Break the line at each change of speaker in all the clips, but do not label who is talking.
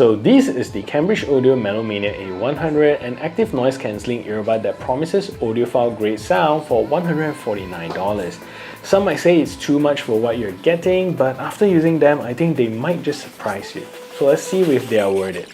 So this is the Cambridge Audio Melomania A100, an active noise cancelling earbud that promises audiophile grade sound for $149. Some might say it's too much for what you're getting, but after using them, I think they might just surprise you. So let's see if they are worth it.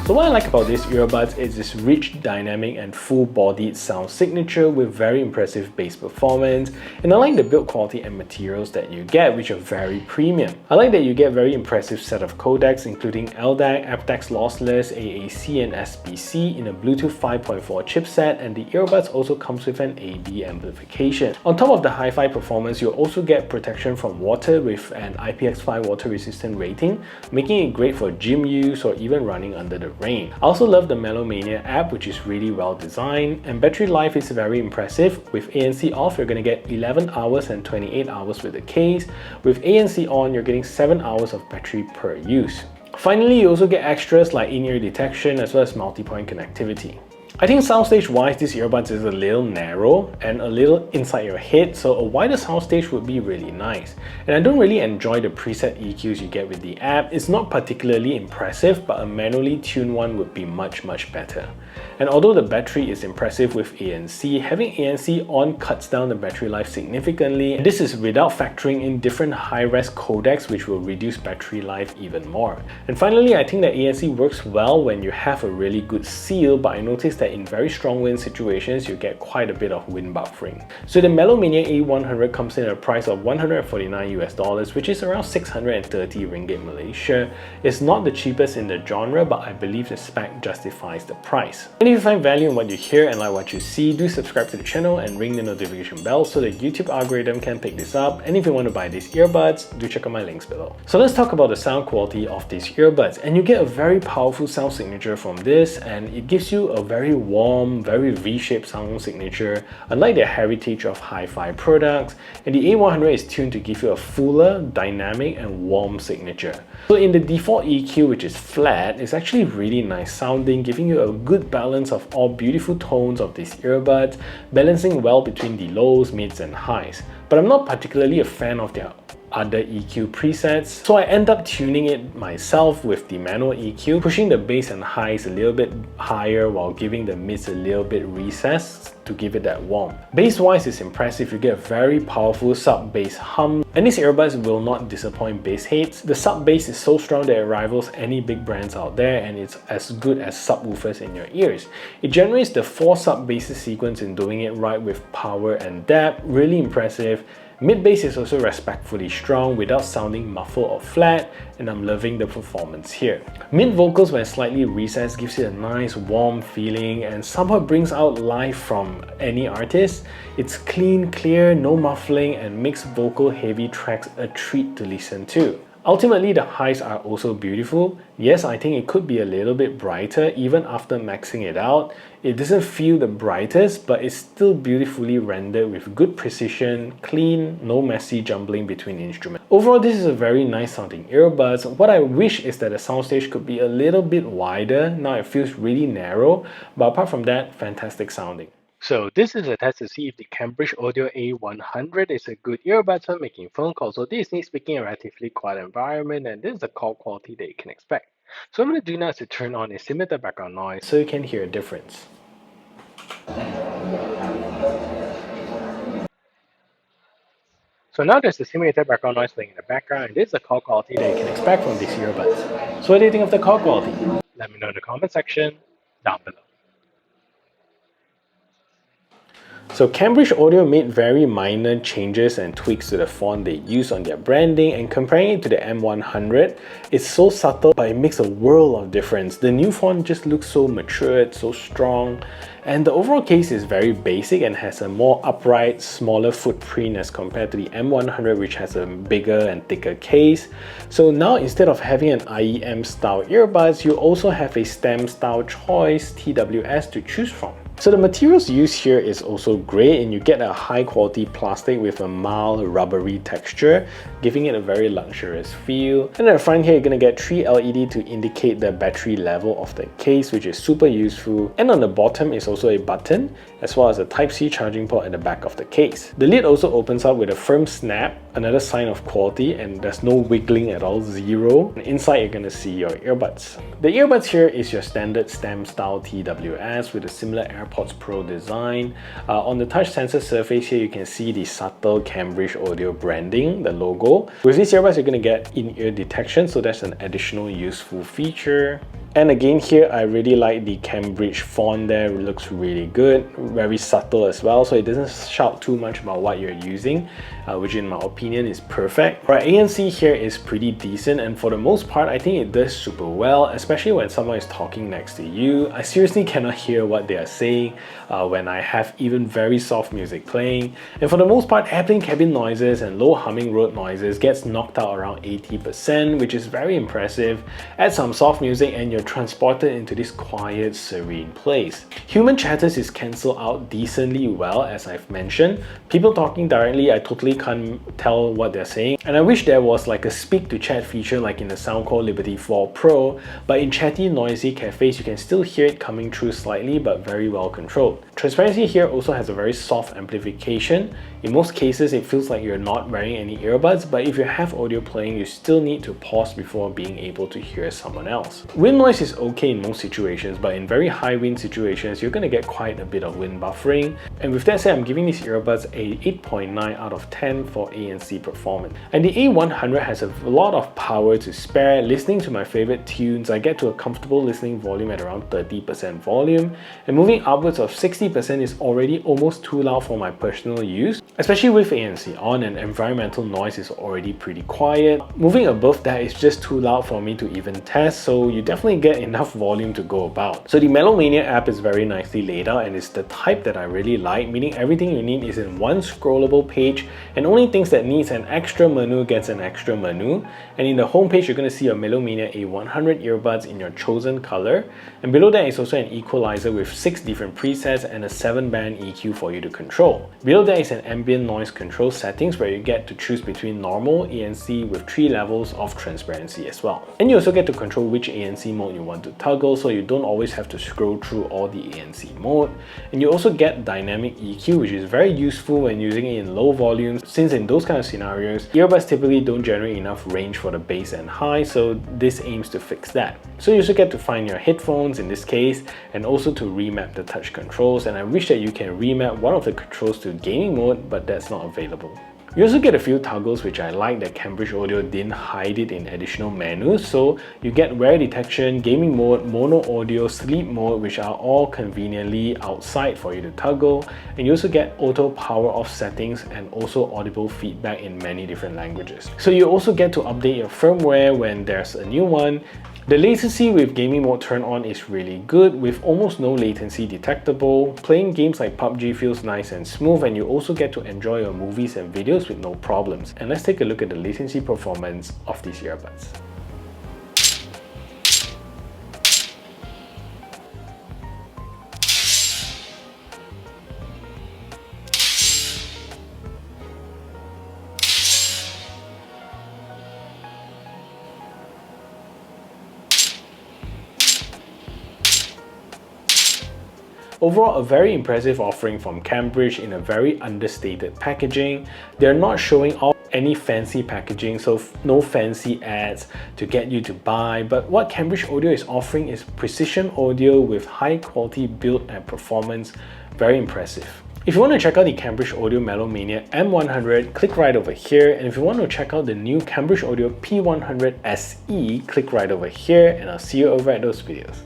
So what I like about these earbuds is its rich, dynamic and full-bodied sound signature with very impressive bass performance, and I like the build quality and materials that you get, which are very premium. I like that you get very impressive set of codecs including LDAC, aptX lossless, AAC and SBC in a Bluetooth 5.4 chipset, and the earbuds also comes with an AB amplification. On top of the hi-fi performance, you'll also get protection from water with an IPX5 water resistant rating, making it great for gym use or even running under the rain. I also love the Melomania app, which is really well designed, and battery life is very impressive. With ANC off, you're going to get 11 hours and 28 hours with the case. With ANC on, you're getting 7 hours of battery per use. Finally, you also get extras like in-ear detection as well as multi-point connectivity. I think soundstage wise, this earbuds is a little narrow and a little inside your head, so a wider soundstage would be really nice. And I don't really enjoy the preset EQs you get with the app. It's not particularly impressive, but a manually tuned one would be much better. And although the battery is impressive with ANC, having ANC on cuts down the battery life significantly. And this is without factoring in different high-res codecs, which will reduce battery life even more. And finally, I think that ANC works well when you have a really good seal, but I noticed that in very strong wind situations, you get quite a bit of wind buffering. So the Melomania A100 comes in at a price of $149 US, which is around 630 ringgit Malaysia. It's not the cheapest in the genre, but I believe the spec justifies the price. And if you find value in what you hear and like what you see, do subscribe to the channel and ring the notification bell so the YouTube algorithm can pick this up. And if you want to buy these earbuds, do check out my links below. So let's talk about the sound quality of these earbuds. And you get a very powerful sound signature from this, and it gives you a very warm, very V-shaped sound signature, unlike their heritage of hi-fi products. And the A100 is tuned to give you a fuller, dynamic and warm signature. So in the default EQ, which is flat, it's actually really nice sounding, giving you a good balance of all beautiful tones of these earbuds, balancing well between the lows, mids and highs. But I'm not particularly a fan of their other EQ presets, so I end up tuning it myself with the manual EQ, pushing the bass and highs a little bit higher while giving the mids a little bit recessed to give it that warmth. Bass wise, it's impressive. You get a very powerful sub-bass hum, and these earbuds will not disappoint bass heads. The sub-bass is so strong that it rivals any big brands out there, and it's as good as subwoofers in your ears. It generates the 4 sub-basses sequence in doing it right with power and depth, really impressive. Mid-bass is also respectfully strong without sounding muffled or flat, and I'm loving the performance here. Mid-vocals, when slightly recessed, gives it a nice warm feeling and somehow brings out life from any artist. It's clean, clear, no muffling, and makes vocal heavy tracks a treat to listen to. Ultimately, the highs are also beautiful. Yes, I think it could be a little bit brighter even after maxing it out. It doesn't feel the brightest, but it's still beautifully rendered with good precision, clean, no messy jumbling between instruments. Overall, this is a very nice sounding earbuds. What I wish is that the soundstage could be a little bit wider. Now it feels really narrow, but apart from that, fantastic sounding. So this is a test to see if the Cambridge Audio A100 is a good earbuds for making phone calls. So this needs speaking in a relatively quiet environment, and this is the call quality that you can expect. So what I'm going to do now is to turn on a simulated background noise so you can hear a difference. So now there's the simulated background noise playing in the background, and this is the call quality that you can expect from these earbuds. So what do you think of the call quality? Let me know in the comment section down below. So Cambridge Audio made very minor changes and tweaks to the font they use on their branding, and comparing it to the M100, it's so subtle but it makes a world of difference. The new font just looks so matured, so strong, and the overall case is very basic and has a more upright, smaller footprint as compared to the M100, which has a bigger and thicker case. So now instead of having an IEM style earbuds, you also have a stem style choice TWS to choose from. So the materials used here is also great, and you get a high quality plastic with a mild rubbery texture, giving it a very luxurious feel. And at the front here, you're going to get 3 LED to indicate the battery level of the case, which is super useful. And on the bottom is also a button, as well as a Type-C charging port at the back of the case. The lid also opens up with a firm snap, another sign of quality, and there's no wiggling at all, zero. And inside, you're going to see your earbuds. The earbuds here is your standard stem style TWS with a similar AirPods Pro design. On the touch sensor surface here, you can see the subtle Cambridge Audio branding, the logo. With these earbuds, you're going to get in-ear detection, so that's an additional useful feature. And again here, I really like the Cambridge font there. It looks really good, very subtle as well, so it doesn't shout too much about what you're using, which in my opinion is perfect. Right, ANC here is pretty decent, and for the most part, I think it does super well, especially when someone is talking next to you. I seriously cannot hear what they are saying when I have even very soft music playing. And for the most part, airplane cabin noises and low humming road noises gets knocked out around 80%, which is very impressive. Add some soft music and you're transported into this quiet, serene place. Human chatters is cancelled out decently well, as I've mentioned. People talking directly, I totally can't tell what they're saying. And I wish there was like a speak to chat feature like in the Soundcore Liberty 4 Pro, but in chatty, noisy cafes, you can still hear it coming through slightly, but very well controlled. Transparency here also has a very soft amplification. In most cases, it feels like you're not wearing any earbuds, but if you have audio playing, you still need to pause before being able to hear someone else. Wind noise is okay in most situations, but in very high wind situations, you're going to get quite a bit of wind buffering. And with that said, I'm giving these earbuds a 8.9 out of 10 for ANC performance. And the A100 has a lot of power to spare. Listening to my favorite tunes, I get to a comfortable listening volume at around 30% volume, and moving upwards of 60% is already almost too loud for my personal use. Especially with ANC on, and environmental noise is already pretty quiet. Moving above that is just too loud for me to even test, so you definitely get enough volume to go about. So the Melomania app is very nicely laid out, and it's the type that I really like, meaning everything you need is in one scrollable page, and only things that needs an extra menu gets an extra menu. And in the home page, you're going to see your Melomania A100 earbuds in your chosen color, and below that is also an equalizer with 6 different presets and a 7-band EQ for you to control. Below that is an ambient noise control settings where you get to choose between normal, ANC with 3 levels of transparency as well. And you also get to control which ANC mode you want to toggle, so you don't always have to scroll through all the ANC mode. And you also get dynamic EQ, which is very useful when using it in low volumes, since in those kind of scenarios, earbuds typically don't generate enough range for the bass and high, so this aims to fix that. So you also get to find your headphones in this case, and also to remap the touch controls, and I wish that you can remap one of the controls to gaming mode, but that's not available. You also get a few toggles which I like that Cambridge Audio didn't hide it in additional menus, so you get wear detection, gaming mode, mono audio, sleep mode, which are all conveniently outside for you to toggle, and you also get auto power off settings and also audible feedback in many different languages. So you also get to update your firmware when there's a new one. The latency with gaming mode turned on is really good, with almost no latency detectable. Playing games like PUBG feels nice and smooth, and you also get to enjoy your movies and videos with no problems. And let's take a look at the latency performance of these earbuds. Overall, a very impressive offering from Cambridge in a very understated packaging. They're not showing off any fancy packaging, so no fancy ads to get you to buy, but what Cambridge Audio is offering is precision audio with high quality build and performance. Very impressive. If you want to check out the Cambridge Audio Melomania A100, click right over here, and if you want to check out the new Cambridge Audio P100 SE, click right over here, and I'll see you over at those videos.